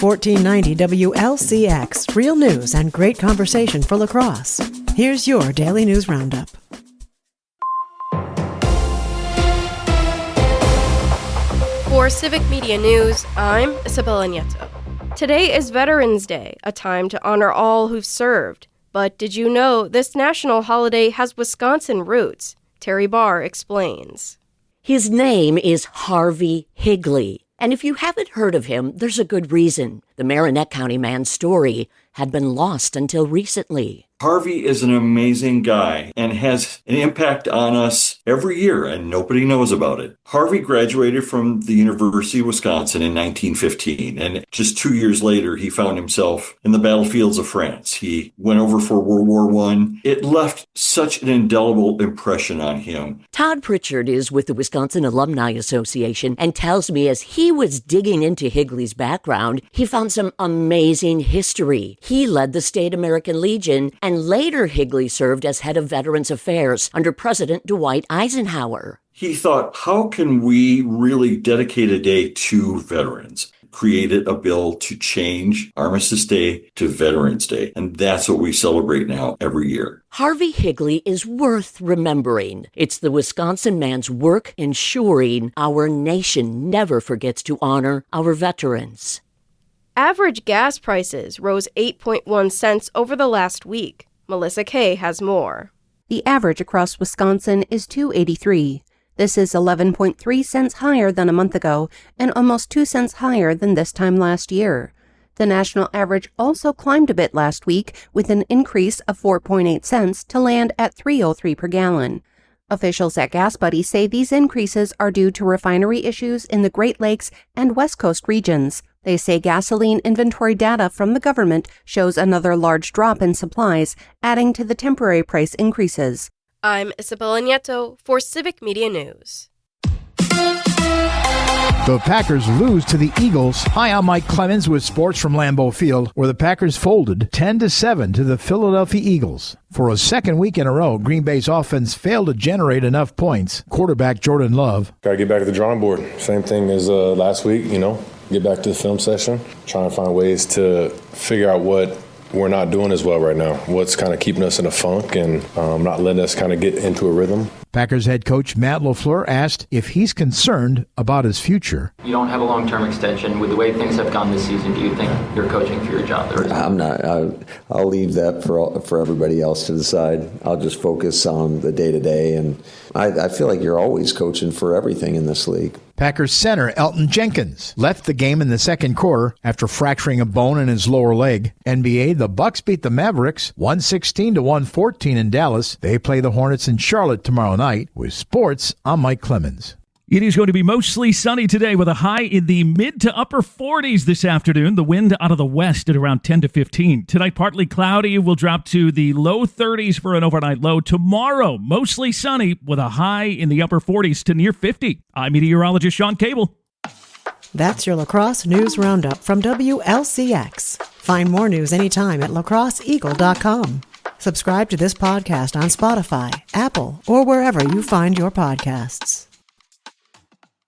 1490 WLCX, real news and great conversation for La Crosse. Here's your Daily News Roundup. For Civic Media News, I'm Isabella Nieto. Today is Veterans Day, a time to honor all who've served. But did you know this national holiday has Wisconsin roots? Terry Barr explains. His name is Harvey Higley. And if you haven't heard of him, there's a good reason. The Marinette County man's story had been lost until recently. Harvey is an amazing guy and has an impact on us every year, and nobody knows about it. Harvey graduated from the University of Wisconsin in 1915, and just 2 years later, he found himself in the battlefields of France. He went over for World War I. It left such an indelible impression on him. Todd Pritchard is with the Wisconsin Alumni Association and tells me as he was digging into Higley's background, he found some amazing history. He led the State American Legion, and later Higley served as head of Veterans Affairs under President Dwight Eisenhower. He thought, how can we really dedicate a day to veterans? Created a bill to change Armistice Day to Veterans Day, and that's what we celebrate now every year. Harvey Higley is worth remembering. It's the Wisconsin man's work ensuring our nation never forgets to honor our veterans. Average gas prices rose 8.1 cents over the last week. Melissa Kay has more. The average across Wisconsin is $2.83. This is 11.3 cents higher than a month ago and almost 2 cents higher than this time last year. The national average also climbed a bit last week with an increase of 4.8 cents to land at $3.03 per gallon. Officials at Gas Buddy say these increases are due to refinery issues in the Great Lakes and West Coast regions. They say gasoline inventory data from the government shows another large drop in supplies, adding to the temporary price increases. I'm Isabella Nieto for Civic Media News. The Packers lose to the Eagles. Hi, I'm Mike Clemens with sports from Lambeau Field, where the Packers folded 10-7 to the Philadelphia Eagles. For a second week in a row, Green Bay's offense failed to generate enough points. Quarterback Jordan Love. Got to get back to the drawing board. Same thing as last week, get back to the film session, trying to find ways to figure out what we're not doing as well right now, what's kind of keeping us in a funk and not letting us kind of get into a rhythm. Packers head coach Matt LaFleur asked if he's concerned about his future. You don't have a long-term extension. With the way things have gone this season, do you think you're coaching for your job? I'm not. I'll leave that for everybody else to decide. I'll just focus on the day-to-day, and I feel like you're always coaching for everything in this league. Packers center Elton Jenkins left the game in the second quarter after fracturing a bone in his lower leg. NBA, the Bucks beat the Mavericks 116-114 in Dallas. They play the Hornets in Charlotte tomorrow night. With sports, I'm Mike Clemens. It is going to be mostly sunny today with a high in the mid to upper 40s this afternoon. The wind out of the west at around 10 to 15. Tonight, partly cloudy. Will drop to the low 30s for an overnight low. Tomorrow, mostly sunny with a high in the upper 40s to near 50. I'm meteorologist Sean Cable. That's your La Crosse News Roundup from WLCX. Find more news anytime at lacrosseeagle.com. Subscribe to this podcast on Spotify, Apple, or wherever you find your podcasts.